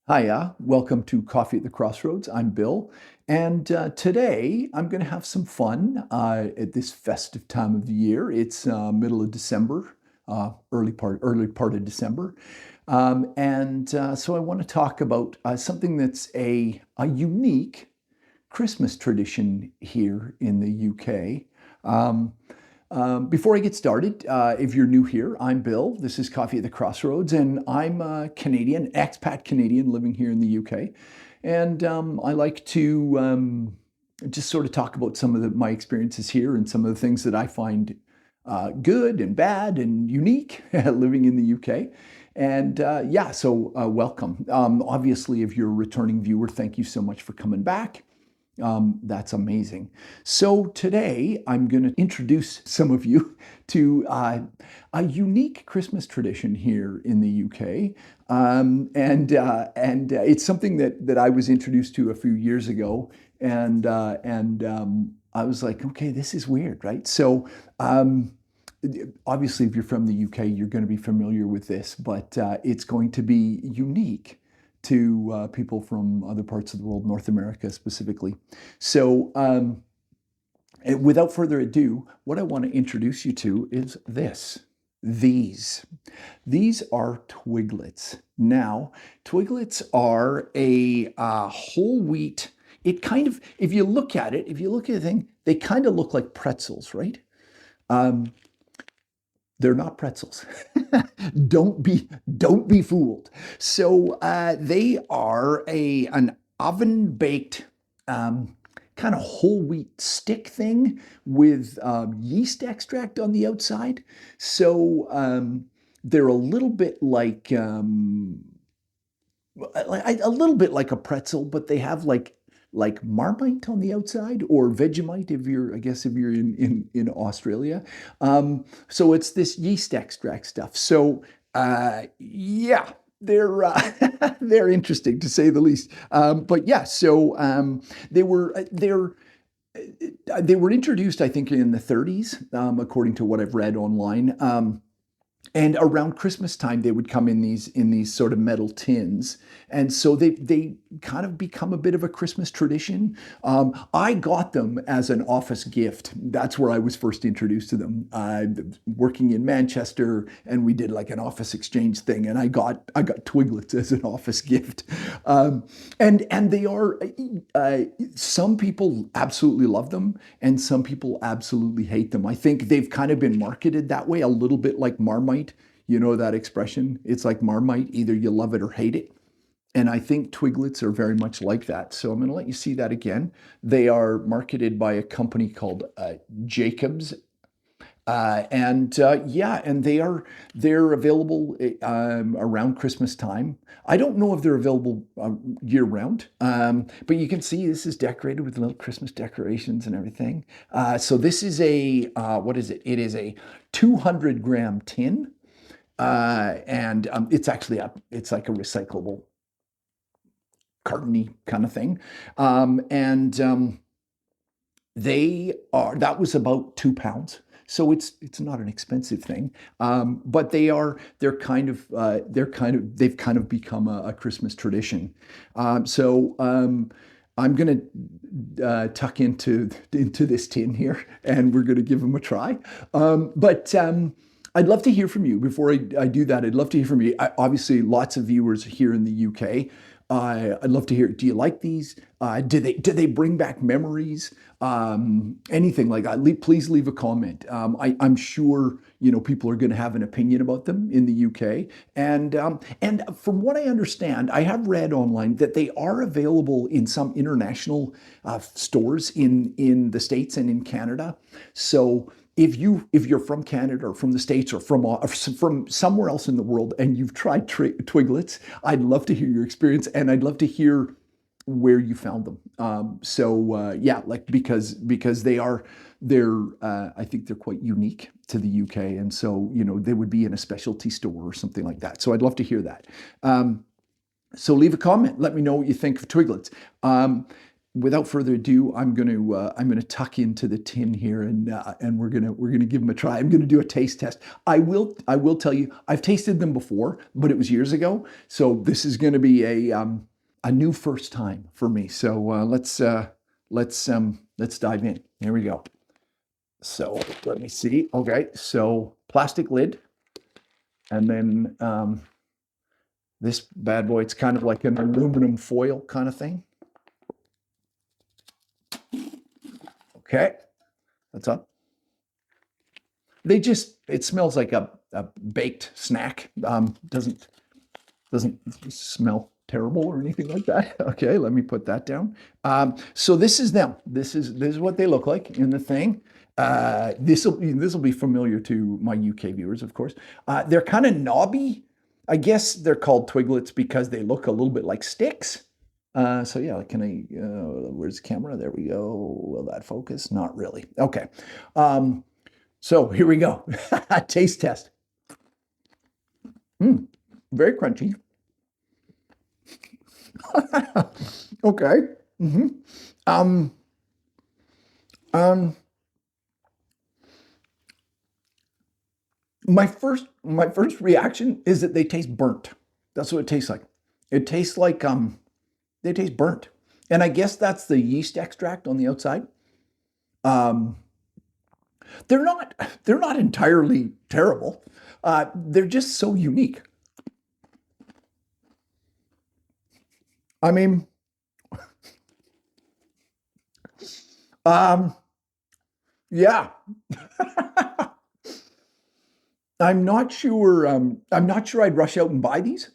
Hiya, welcome to Coffee at the Crossroads. I'm Bill, and today I'm going to have some fun at this festive time of the year. It's middle of December, early part of December, and so I want to talk about something that's a unique Christmas tradition here in the UK. Um, Before I get started, if you're new here, I'm Bill. This is Coffee at the Crossroads, and I'm a Canadian, expat Canadian living here in the UK. And I like to just sort of talk about some of my experiences here and some of the things that I find good and bad and unique living in the UK. And yeah, so welcome. Obviously, if you're a returning viewer, thank you so much for coming back. That's amazing. So today I'm going to introduce some of you to a unique Christmas tradition here in the UK, and it's something that I was introduced to a few years ago, and I was like, okay, this is weird, right? So. Obviously, if you're from the UK, you're going to be familiar with this, but it's going to be unique to people from other parts of the world, North America specifically. So, without further ado, what I want to introduce you to is this. These. These are Twiglets. Now, Twiglets are a whole wheat. It kind of, if you look at it, if you look at the thing, they kind of look like pretzels, right? Um, they're not pretzels. Don't be fooled. So they are an oven baked kind of whole wheat stick thing with yeast extract on the outside. So they're a little bit a little bit like a pretzel, but they have like Marmite on the outside or Vegemite if you're, I guess if you're in Australia. So it's this yeast extract stuff. So yeah, they're they're interesting to say the least. But yeah, so they were introduced, I think, in the 30s, according to what I've read online. And around Christmas time, they would come in these sort of metal tins, and so they kind of become a bit of a Christmas tradition. I got them as an office gift. That's where I was first introduced to them. Working in Manchester, and we did like an office exchange thing, and I got Twiglets as an office gift. And they are some people absolutely love them, and some people absolutely hate them. I think they've kind of been marketed that way, a little bit like Marmite. You know that expression? It's like Marmite, either you love it or hate it. And I think Twiglets are very much like that. So I'm going to let you see that again. They are marketed by a company called Jacobs, and yeah, and they're available around Christmas time. I don't know if they're available year round, but you can see this is decorated with little Christmas decorations and everything. So this is a what is it? It is a 200-gram tin, and it's actually it's like a recyclable cartony kind of thing, and they are that was about 2 pounds. So it's not an expensive thing, but they've kind of become a Christmas tradition. So I'm gonna tuck into this tin here, and we're gonna give them a try. But I'd love to hear from you. Before I do that, I'd love to hear from you. Obviously, lots of viewers here in the UK. I'd love to hear. Do you like these? Do they bring back memories? Anything like that? Please leave a comment. I'm sure people are going to have an opinion about them in the UK. And from what I understand, I have read online that they are available in some international stores in the States and in Canada. So if you're from Canada or from the States or from somewhere else in the world and you've tried Twiglets, I'd love to hear your experience, and I'd love to hear where you found them. So yeah, like because they're I think they're quite unique to the UK, and so they would be in a specialty store or something like that. So I'd love to hear that. So leave a comment. Let me know what you think of Twiglets. without further ado, I'm gonna tuck into the tin here, and we're gonna give them a try. I'm gonna do a taste test. I will tell you, I've tasted them before, but it was years ago. So this is gonna be a new first time for me. So let's dive in. Here we go. So let me see. Okay, so plastic lid, and then this bad boy. It's kind of like an aluminum foil kind of thing. Okay, that's up. It smells like a baked snack. Doesn't smell terrible or anything like that. Okay, let me put that down. So this is them. This is what they look like in the thing. This will be familiar to my UK viewers, of course. They're kind of knobby. I guess they're called Twiglets because they look a little bit like sticks. So yeah, where's the camera? There we go. Will that focus? Not really. Okay. So here we go. Taste test. Very crunchy. Okay. My first reaction is that they taste burnt. That's what it tastes like. It tastes like they taste burnt. And I guess that's the yeast extract on the outside. They're not entirely terrible. They're just so unique. I mean, yeah. I'm not sure I'd rush out and buy these.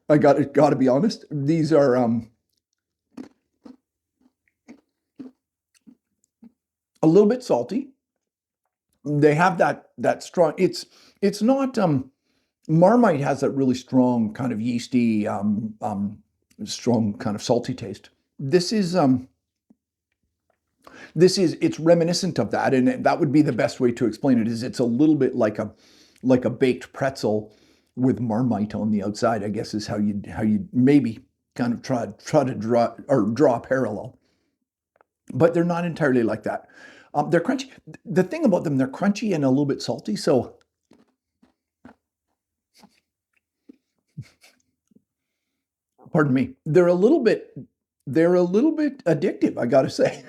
I gotta be honest. These are a little bit salty. They have that strong. It's not Marmite has that really strong kind of yeasty, strong kind of salty taste. It's reminiscent of that, and that would be the best way to explain it. Is it's a little bit like a baked pretzel with Marmite on the outside, I guess, is how you maybe kind of try to draw a parallel. But they're not entirely like that. They're crunchy. The thing about them, they're crunchy and a little bit salty. So pardon me, they're a little bit addictive, I gotta say.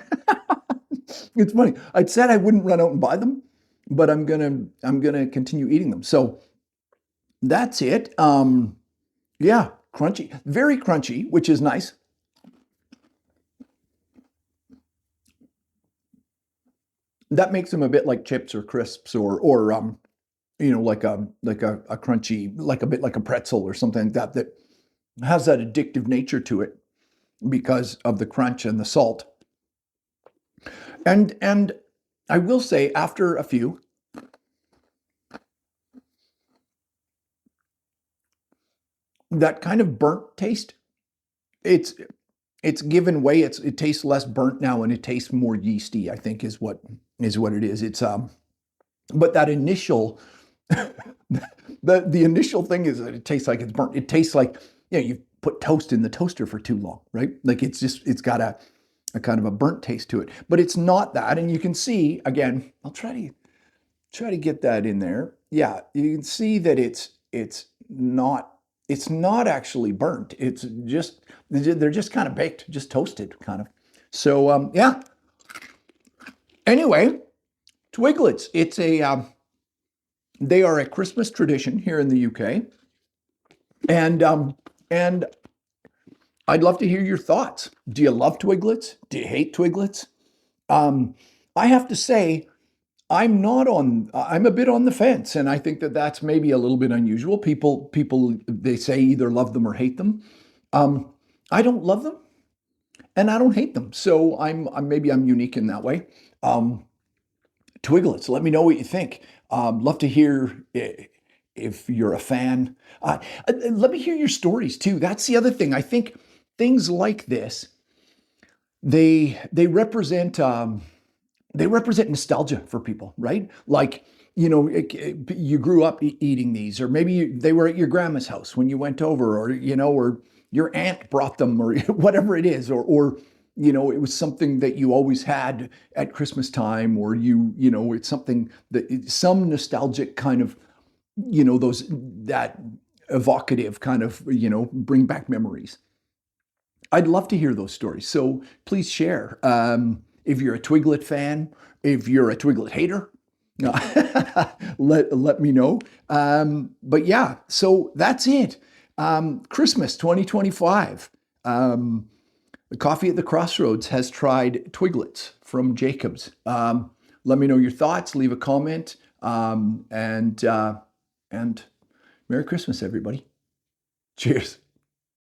It's funny. I'd said I wouldn't run out and buy them, but I'm gonna continue eating them. So that's it. Yeah, crunchy, very crunchy, which is nice. That makes them a bit like chips or crisps or like a crunchy, like a bit like a pretzel or something like that has that addictive nature to it because of the crunch and the salt. And I will say, after a few, that kind of burnt taste, it's given way. It tastes less burnt now, and it tastes more yeasty, I think, is what it is. It's but that initial the initial thing is that it tastes like it's burnt. It tastes like, you put toast in the toaster for too long, right? Like it's got a kind of a burnt taste to it, but it's not that. And you can see, again, I'll try to get that in there. Yeah, you can see that it's not actually burnt. It's just, they're just kind of baked, just toasted kind of. So yeah. Anyway, Twiglets. They are a Christmas tradition here in the UK, and I'd love to hear your thoughts. Do you love Twiglets? Do you hate Twiglets? I have to say, I'm a bit on the fence, and I think that that's maybe a little bit unusual. People, they say either love them or hate them. I don't love them, and I don't hate them. So maybe I'm unique in that way. Twiglets, let me know what you think. Love to hear if you're a fan. Let me hear your stories too. That's the other thing. I think things like this, they represent nostalgia for people, right? Like, you grew up eating these, or maybe they were at your grandma's house when you went over, or your aunt brought them, or whatever it is, or it was something that you always had at Christmas time, or it's something that some nostalgic kind of, that evocative kind of, bring back memories. I'd love to hear those stories. So please share. If you're a Twiglet fan, if you're a Twiglet hater, let me know. But yeah, so that's it. Christmas 2025. The Coffee at the Crossroads has tried Twiglets from Jacobs. Let me know your thoughts. Leave a comment. And Merry Christmas, everybody. Cheers.